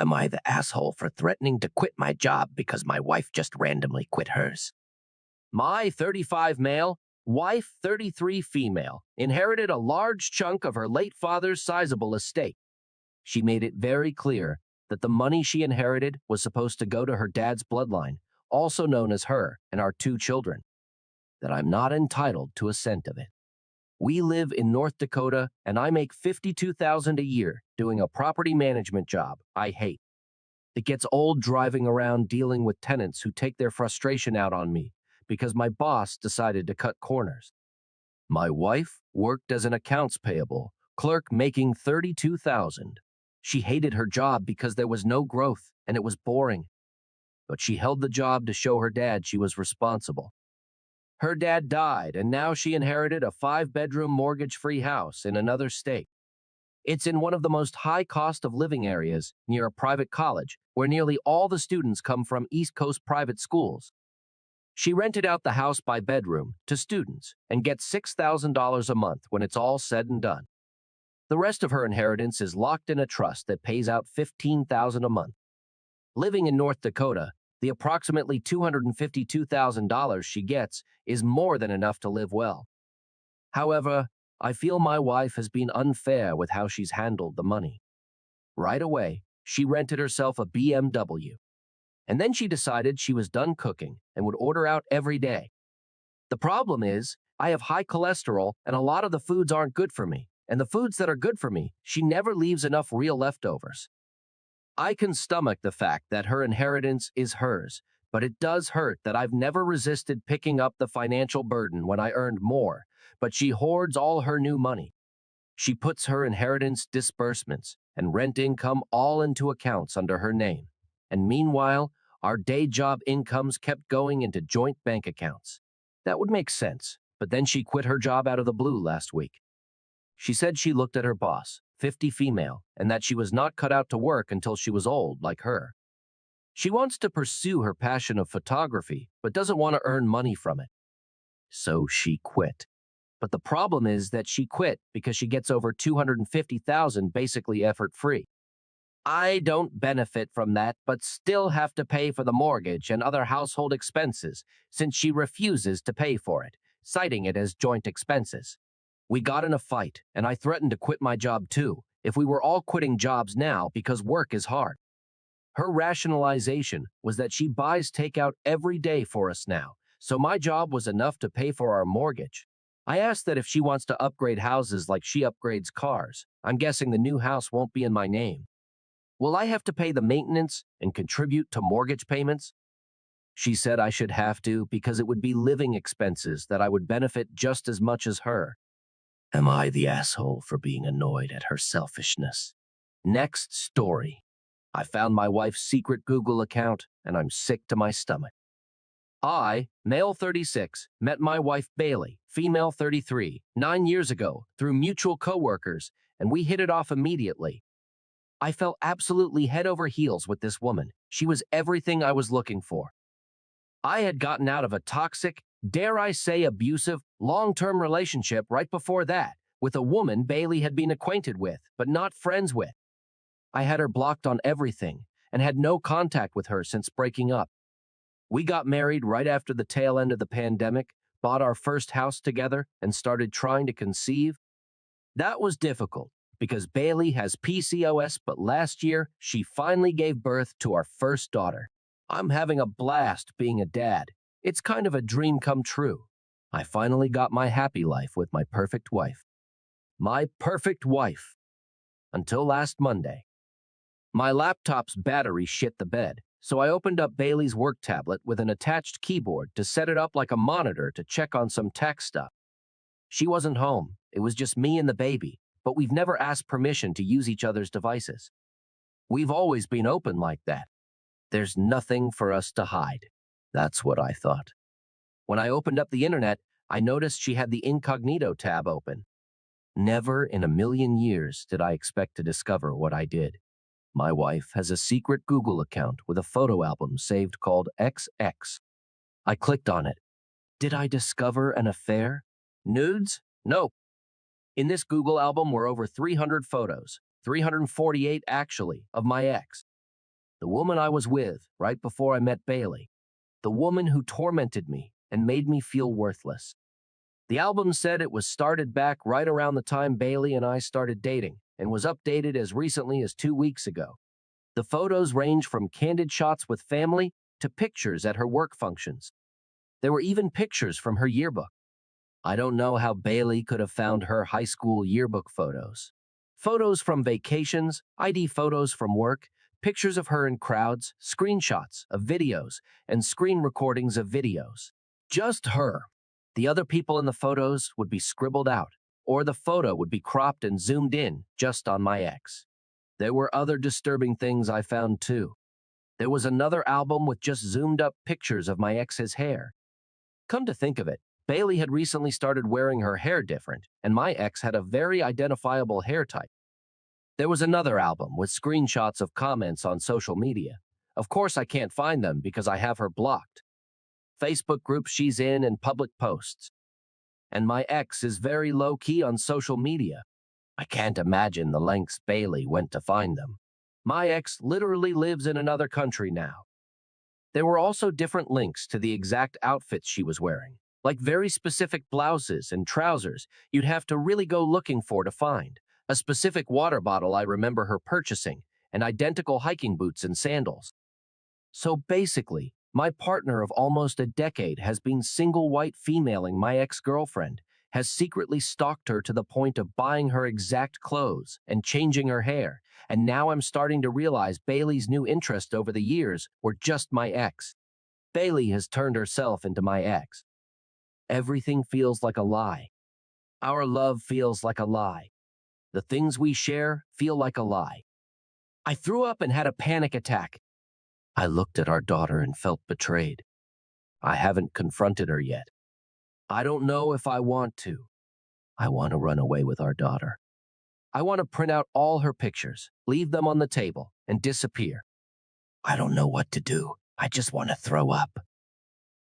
Am I the asshole for threatening to quit my job because my wife just randomly quit hers? My 35 male, wife 33 female, inherited a large chunk of her late father's sizable estate. She made it very clear that the money she inherited was supposed to go to her dad's bloodline, also known as her and our two children, that I'm not entitled to a cent of it. We live in North Dakota and I make $52,000 a year doing a property management job I hate. It gets old driving around dealing with tenants who take their frustration out on me because my boss decided to cut corners. My wife worked as an accounts payable clerk making $32,000. She hated her job because there was no growth and it was boring, but she held the job to show her dad she was responsible. Her dad died, and now she inherited a 5-bedroom mortgage-free house in another state. It's in one of the most high cost of living areas near a private college where nearly all the students come from East Coast private schools. She rented out the house by bedroom to students and gets $6,000 a month when it's all said and done. The rest of her inheritance is locked in a trust that pays out $15,000 a month. Living in North Dakota, the approximately $252,000 she gets is more than enough to live well. However, I feel my wife has been unfair with how she's handled the money. Right away, she rented herself a BMW. And then she decided she was done cooking and would order out every day. The problem is, I have high cholesterol and a lot of the foods aren't good for me. And the foods that are good for me, she never leaves enough real leftovers. I can stomach the fact that her inheritance is hers, but it does hurt that I've never resisted picking up the financial burden when I earned more, but she hoards all her new money. She puts her inheritance disbursements and rent income all into accounts under her name. And meanwhile, our day job incomes kept going into joint bank accounts. That would make sense, but then she quit her job out of the blue last week. She said she looked at her boss, 50 female, and that she was not cut out to work until she was old like her. She wants to pursue her passion of photography, but doesn't want to earn money from it. So she quit. But the problem is that she quit because she gets over $250,000 basically effort-free. I don't benefit from that, but still have to pay for the mortgage and other household expenses since she refuses to pay for it, citing it as joint expenses. We got in a fight, and I threatened to quit my job too, if we were all quitting jobs now because work is hard. Her rationalization was that she buys takeout every day for us now, so my job was enough to pay for our mortgage. I asked that if she wants to upgrade houses like she upgrades cars, I'm guessing the new house won't be in my name. Will I have to pay the maintenance and contribute to mortgage payments? She said I should have to because it would be living expenses that I would benefit just as much as her. Am I the asshole for being annoyed at her selfishness? Next story. I found my wife's secret Google account, and I'm sick to my stomach. I, male 36, met my wife Bailey, female 33, 9 years ago through mutual coworkers, and we hit it off immediately. I fell absolutely head over heels with this woman. She was everything I was looking for. I had gotten out of a toxic, dare I say abusive, long-term relationship right before that with a woman Bailey had been acquainted with, but not friends with. I had her blocked on everything and had no contact with her since breaking up. We got married right after the tail end of the pandemic, bought our first house together, and started trying to conceive. That was difficult because Bailey has PCOS, but last year she finally gave birth to our first daughter. I'm having a blast being a dad. It's kind of a dream come true. I finally got my happy life with my perfect wife. My perfect wife. Until last Monday. My laptop's battery shit the bed, so I opened up Bailey's work tablet with an attached keyboard to set it up like a monitor to check on some tech stuff. She wasn't home. It was just me and the baby, but we've never asked permission to use each other's devices. We've always been open like that. There's nothing for us to hide. That's what I thought. When I opened up the internet, I noticed she had the incognito tab open. Never in a million years did I expect to discover what I did. My wife has a secret Google account with a photo album saved called XX. I clicked on it. Did I discover an affair? Nudes? Nope. In this Google album were over 300 photos, 348 actually, of my ex. The woman I was with right before I met Bailey. The woman who tormented me and made me feel worthless. The album said it was started back right around the time Bailey and I started dating and was updated as recently as 2 weeks ago. The photos range from candid shots with family to pictures at her work functions. There were even pictures from her yearbook. I don't know how Bailey could have found her high school yearbook photos. Photos from vacations, ID photos from work, pictures of her in crowds, screenshots of videos, and screen recordings of videos. Just her. The other people in the photos would be scribbled out, or the photo would be cropped and zoomed in just on my ex. There were other disturbing things I found too. There was another album with just zoomed up pictures of my ex's hair. Come to think of it, Bailey had recently started wearing her hair different, and my ex had a very identifiable hair type. There was another album with screenshots of comments on social media. Of course, I can't find them because I have her blocked. Facebook groups she's in and public posts. And my ex is very low-key on social media. I can't imagine the lengths Bailey went to find them. My ex literally lives in another country now. There were also different links to the exact outfits she was wearing, like very specific blouses and trousers you'd have to really go looking for to find. A specific water bottle I remember her purchasing, and identical hiking boots and sandals. So basically, my partner of almost a decade has been single white femaling my ex-girlfriend, has secretly stalked her to the point of buying her exact clothes and changing her hair, and now I'm starting to realize Bailey's new interest over the years were just my ex. Bailey has turned herself into my ex. Everything feels like a lie. Our love feels like a lie. The things we share feel like a lie. I threw up and had a panic attack. I looked at our daughter and felt betrayed. I haven't confronted her yet. I don't know if I want to. I want to run away with our daughter. I want to print out all her pictures, leave them on the table, and disappear. I don't know what to do. I just want to throw up.